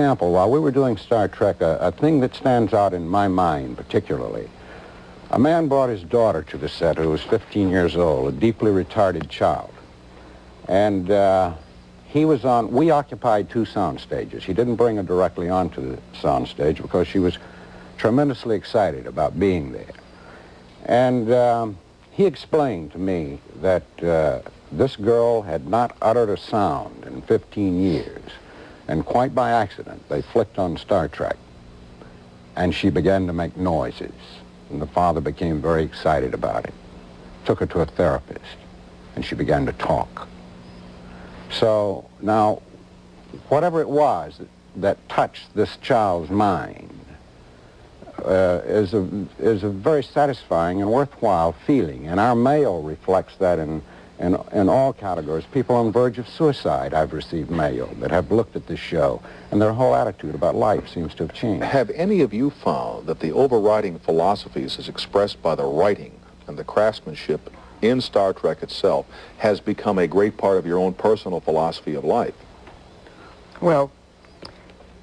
example, while we were doing Star Trek, a thing that stands out in my mind particularly, a man brought his daughter to the set who was 15 years old, a deeply retarded child. And we occupied 2 sound stages. He didn't bring her directly onto the sound stage because she was tremendously excited about being there. And he explained to me that this girl had not uttered a sound in 15 years. And quite by accident, they flicked on Star Trek. And she began to make noises. And the father became very excited about it. Took her to a therapist. And she began to talk. So now, whatever it was that touched this child's mind is a very satisfying and worthwhile feeling. And our mail reflects that in all categories. People on the verge of suicide, I've received mail that have looked at this show, and their whole attitude about life seems to have changed. Have any of you found that the overriding philosophies as expressed by the writing and the craftsmanship in Star Trek itself has become a great part of your own personal philosophy of life? Well,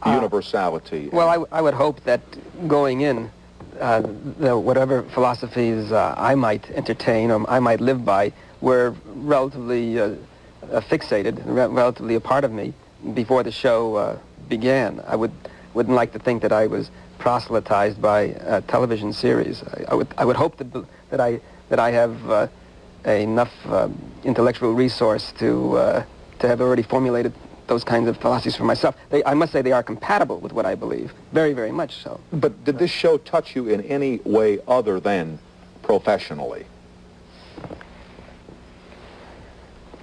universality. Well, I would hope that going in, whatever philosophies I might entertain or I might live by were relatively fixated, relatively a part of me before the show began. I wouldn't like to think that I was proselytized by a television series. I would hope that I have enough intellectual resource to have already formulated those kinds of philosophies for myself. I must say they are compatible with what I believe, very, very much so. But did this show touch you in any way other than professionally?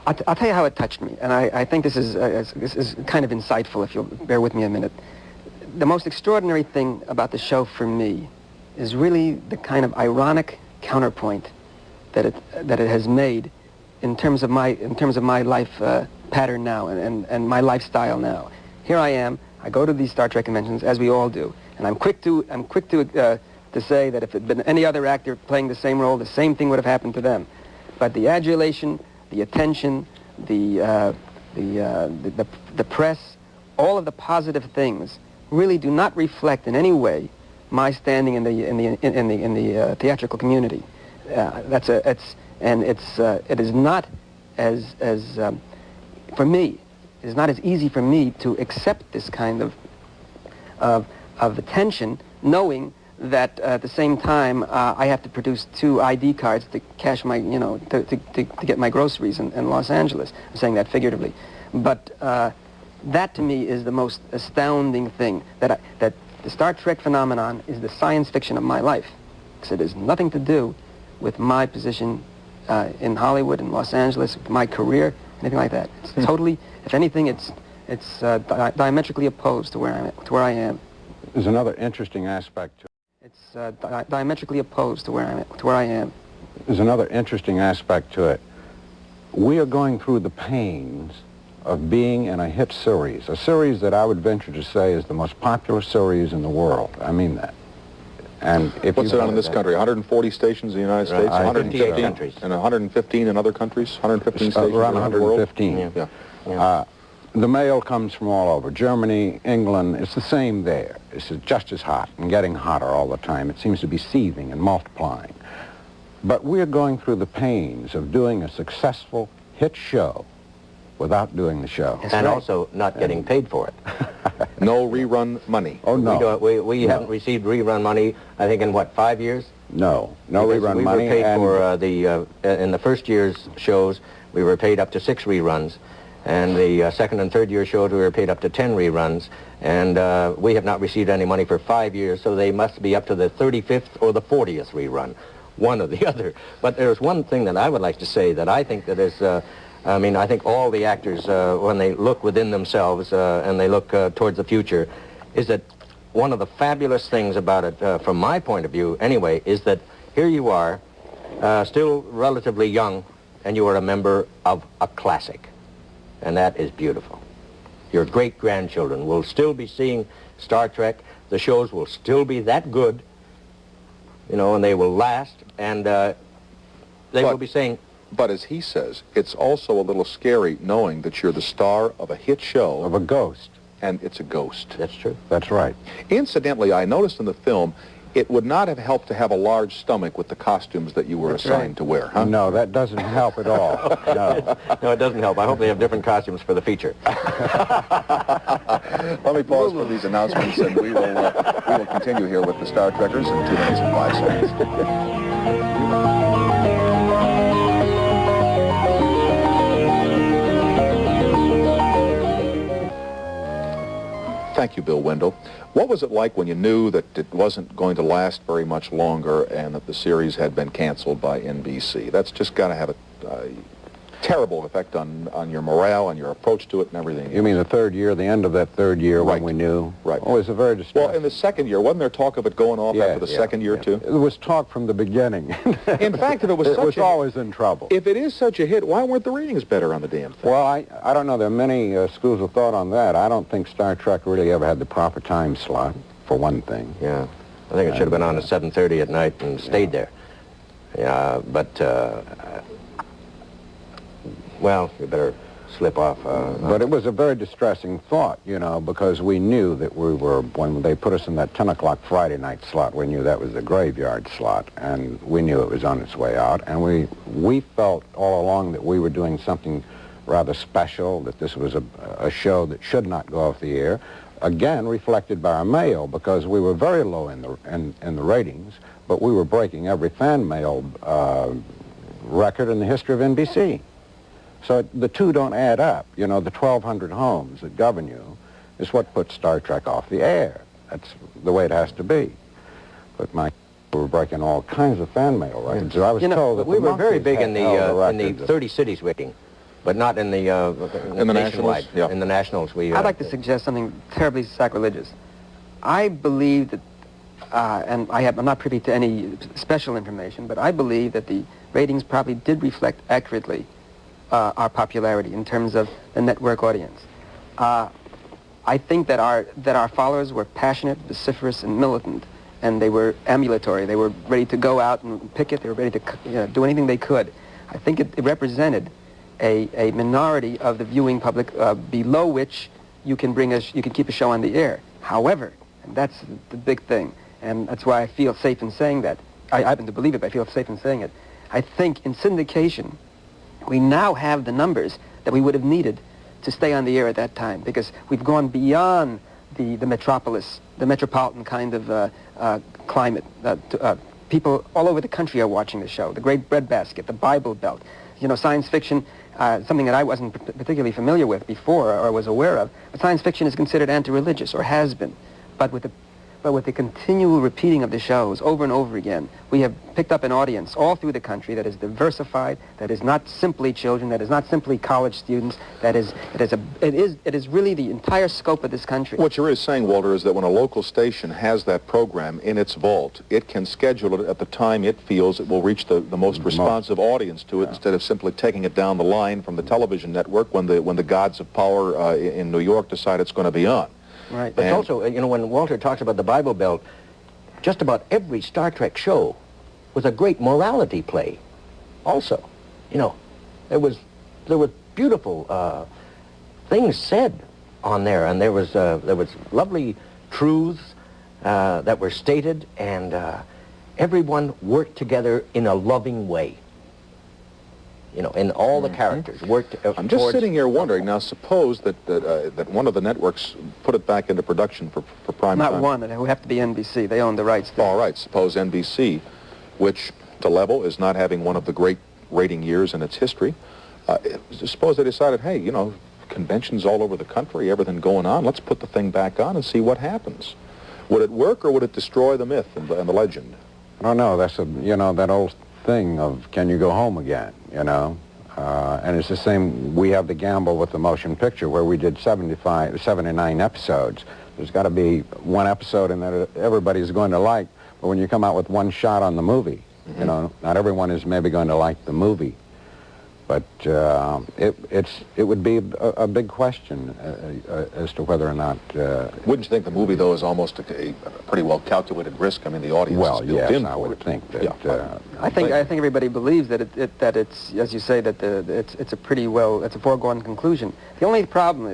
I'll tell you how it touched me, and I think this is kind of insightful, if you'll bear with me a minute. The most extraordinary thing about the show for me is really the kind of ironic counterpoint that it has made in terms of my life pattern now and my lifestyle now. Here I am. I go to these Star Trek conventions, as we all do, and I'm quick to say that if it had been any other actor playing the same role, the same thing would have happened to them. But the adulation, the attention, the press, all of the positive things really do not reflect in any way my standing in the theatrical community. It is not for me. It is not as easy for me to accept this kind of attention, knowing that at the same time I have to produce 2 ID cards to cash my, to get my groceries in Los Angeles. I'm saying that figuratively, but that to me is the most astounding thing. That the Star Trek phenomenon is the science fiction of my life, because it has nothing to do with my position in Hollywood, in Los Angeles, my career, anything like that. It's totally, if anything, it's diametrically opposed to where I am. There's another interesting aspect to it. It's diametrically opposed to where I am. There's another interesting aspect to it. We are going through the pains of being in a hit series, a series that I would venture to say is the most popular series in the world. I mean that. And if what's it on in this country? 140 stations in the United States, 158 countries, and 115 in other countries. 115 stations around around the world. 115. Yeah. The mail comes from all over. Germany, England, it's the same there. It's just as hot and getting hotter all the time. It seems to be seething and multiplying. But we're going through the pains of doing a successful hit show without doing the show. And also not getting paid for it. No rerun money. Oh, no. We haven't received rerun money, I think, in what, 5 years? No rerun money. We were paid for in the first year's shows, we were paid up to 6 reruns. And the second and third year shows, we were paid up to 10 reruns. And we have not received any money for 5 years, so they must be up to the 35th or the 40th rerun, one or the other. But there's one thing that I would like to say that I think that is, I think all the actors, when they look within themselves and they look towards the future, is that one of the fabulous things about it, from my point of view anyway, is that here you are, still relatively young, and you are a member of a classic. And that is beautiful. Your great-grandchildren will still be seeing Star Trek. The shows will still be that good, and they will last, and they will be saying... But as he says, it's also a little scary knowing that you're the star of a hit show. Of a ghost. and it's a ghost. That's true. That's right. Incidentally, I noticed in the film, it would not have helped to have a large stomach with the costumes that you were assigned to wear, huh? No, that doesn't help at all. No. No, it doesn't help. I hope they have different costumes for the feature. Let me pause for these announcements, and we will continue here with the Star Trekkers in 2 minutes and 5 seconds. Thank you, Bill Wendell. What was it like when you knew that it wasn't going to last very much longer and that the series had been canceled by NBC? That's just got to have a terrible effect on your morale and your approach to it and everything. You mean the third year, the end of that third year Right. when we knew? Right. Oh, it was a very distressing. Well, in the second year, wasn't there talk of it going off after the second year, too? There was talk from the beginning. In fact, if it was it such was always in trouble. If it is such a hit, why weren't the ratings better on the damn thing? Well, I don't know. There are many schools of thought on that. I don't think Star Trek really ever had the proper time slot, for one thing. Yeah. I think it should have been on at 7:30 at night and stayed there. Yeah, but, well, you better slip off. But it was a very distressing thought, you know, because we knew that we were, when they put us in that 10 o'clock Friday night slot, we knew that was the graveyard slot, and we knew it was on its way out, and we felt all along that we were doing something rather special, that this was a show that should not go off the air, again reflected by our mail, because we were very low in the ratings, but we were breaking every fan mail record in the history of NBC. So the two don't add up. You know, the 1,200 homes that govern you is what puts Star Trek off the air. That's the way it has to be. But we were breaking all kinds of fan mail records. I was told that we were very monkeys big had in held the 30 cities rating, but not in the nationwide. Yeah. In the nationals, I'd like to suggest something terribly sacrilegious. I believe that, and I'm not privy to any special information, but I believe that the ratings probably did reflect accurately our popularity in terms of the network audience. I think that our followers were passionate, vociferous, and militant, and they were ambulatory. They were ready to go out and picket. They were ready to do anything they could. I think it represented a minority of the viewing public below which you can keep a show on the air. However, and that's the big thing, and that's why I feel safe in saying that. I happen to believe it, but I feel safe in saying it. I think in syndication, we now have the numbers that we would have needed to stay on the air at that time, because we've gone beyond the metropolitan kind of climate. People all over the country are watching the show. The Great Breadbasket, the Bible Belt, you know, science fiction, something that I wasn't particularly familiar with before or was aware of. But science fiction is considered anti-religious, or has been. But with the continual repeating of the shows over and over again, we have picked up an audience all through the country that is diversified, that is not simply children, that is not simply college students, it is really the entire scope of this country. What you're really saying, Walter, is that when a local station has that program in its vault, it can schedule it at the time it feels it will reach the most responsive audience to it, instead of simply taking it down the line from the television network when the gods of power in New York decide it's going to be on. Right. But also, you know, when Walter talks about the Bible Belt, just about every Star Trek show was a great morality play. Also, you know, there were beautiful things said on there, and there was lovely truths that were stated, and everyone worked together in a loving way. You know, and all the characters worked. I'm just sitting here wondering, now suppose that one of the networks put it back into production for prime time. Not one, it would have to be NBC. They own the rights to it. All right, suppose NBC, which to level is not having one of the great rating years in its history, suppose they decided, hey, you know, conventions all over the country, everything going on, let's put the thing back on and see what happens. Would it work, or would it destroy the myth and the legend? I don't know. That's that old thing of, can you go home again, you know? And it's the same, we have the gamble with the motion picture where we did 79 episodes. There's got to be one episode in that everybody's going to like, but when you come out with one shot on the movie, you know, not everyone is maybe going to like the movie. But it would be a big question as to whether or not... Wouldn't you think the movie, though, is almost a pretty well calculated risk? I mean, the audience is built in. I would think that... Yeah. I think everybody believes that it's, as you say, that it's a foregone conclusion. The only problem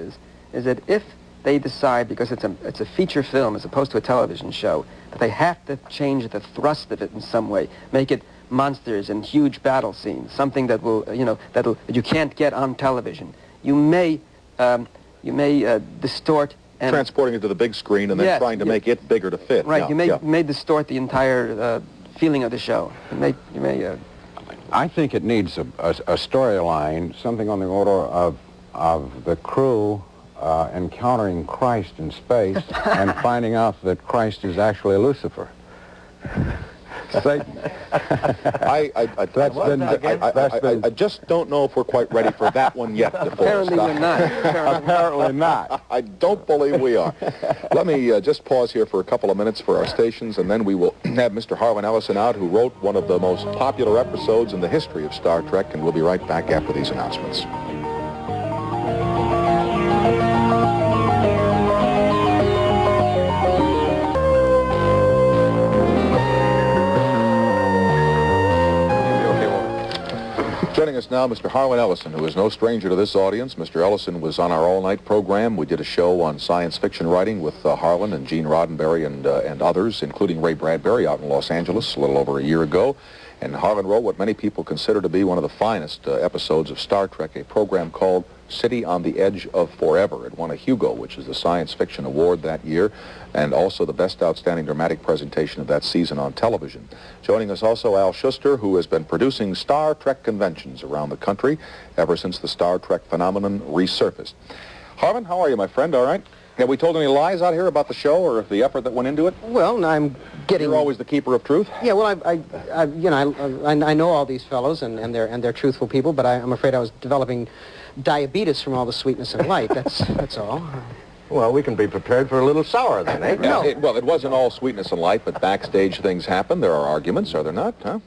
is that if they decide, because it's a feature film as opposed to a television show, that they have to change the thrust of it in some way, make it monsters and huge battle scenes, something that will, that you can't get on television. You may distort and transporting it to the big screen and then trying to make it bigger to fit. Right. You may distort the entire feeling of the show. You may. I think it needs a storyline, something on the order of the crew encountering Christ in space and finding out that Christ is actually Lucifer. Satan. I just don't know if we're quite ready for that one yet. Apparently we're not. Apparently not. I don't believe we are. Let me just pause here for a couple of minutes for our stations, and then we will have Mr. Harlan Ellison out, who wrote one of the most popular episodes in the history of Star Trek, and we'll be right back after these announcements. Joining us now, Mr. Harlan Ellison, who is no stranger to this audience. Mr. Ellison was on our all-night program. We did a show on science fiction writing with Harlan and Gene Roddenberry and others, including Ray Bradbury, out in Los Angeles a little over a year ago. And Harlan wrote what many people consider to be one of the finest episodes of Star Trek, a program called City on the Edge of Forever. It won a Hugo, which is the science fiction award that year, and also the best outstanding dramatic presentation of that season on television. Joining us also Al Schuster, who has been producing Star Trek conventions around the country ever since the Star Trek phenomenon resurfaced. Harlan, how are you, my friend? All right? Have we told any lies out here about the show or the effort that went into it? Well, I'm getting... You're always the keeper of truth? Yeah, well, I know all these fellows, and they're truthful people, but I'm afraid I was developing diabetes from all the sweetness and light. That's all. Well, we can be prepared for a little sour then, eh? No. It wasn't all sweetness and light, but backstage things happen. There are arguments, are there not? Huh?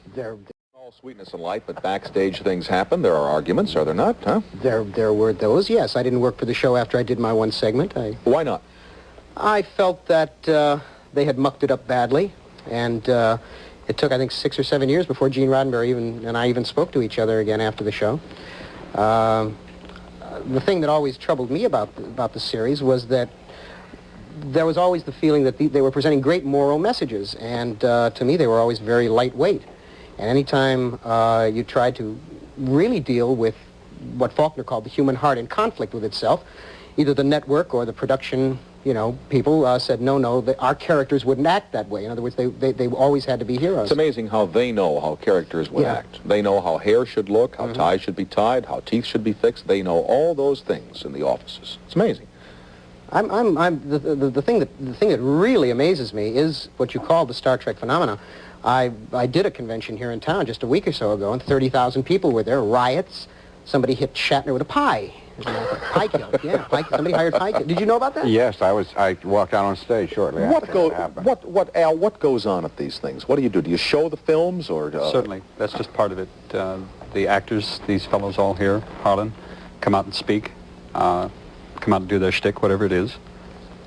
All sweetness and light, but backstage things happen. There are arguments, are there not? Huh? There were those, yes. I didn't work for the show after I did my one segment. Why not? I felt that they had mucked it up badly, and it took, I think, 6 or 7 years before Gene Roddenberry and I even spoke to each other again after the show. The thing that always troubled me about the series was that there was always the feeling that they were presenting great moral messages, and to me they were always very lightweight. And anytime you tried to really deal with what Faulkner called the human heart in conflict with itself, either the network or the production, people said, no, our characters wouldn't act that way. In other words, they always had to be heroes. It's amazing how they know how characters would act. They know how hair should look, how ties should be tied, how teeth should be fixed. They know all those things in the offices. It's amazing. The thing that really amazes me is what you call the Star Trek phenomena. I did a convention here in town just a week or so ago, and 30,000 people were there, riots. Somebody hit Shatner with a pie. Pie kill, yeah. Somebody hired pie kill. Did you know about that? Yes, I walked out on stage shortly after that happened. Al, what goes on at these things? What do you do? Do you show the films or? Certainly, that's just part of it. The actors, these fellows all here, Harlan, come out and speak, come out and do their shtick, whatever it is.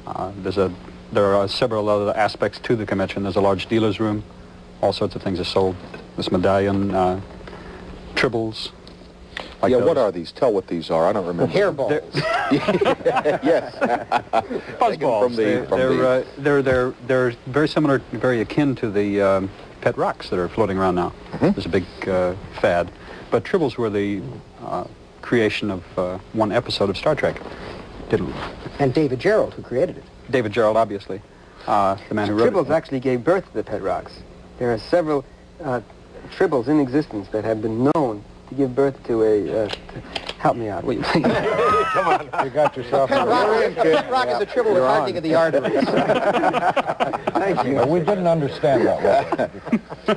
There are several other aspects to the convention. There's a large dealer's room. All sorts of things are sold. This medallion, tribbles. Like what are these? Tell what these are. I don't remember. Hairballs. Yes. Fuzzballs. They're very similar, very akin to the pet rocks that are floating around now. There's a big fad. But tribbles were the creation of one episode of Star Trek. And David Gerald, who created it. David Gerald, obviously. The man who wrote Tribbles actually gave birth to the pet rocks. There are several tribbles in existence that have been known to give birth to a... help me out, will you please? Come on, you got yourself... Pet rock is a tribble with hardening of the arteries. Thank you. We didn't understand that well.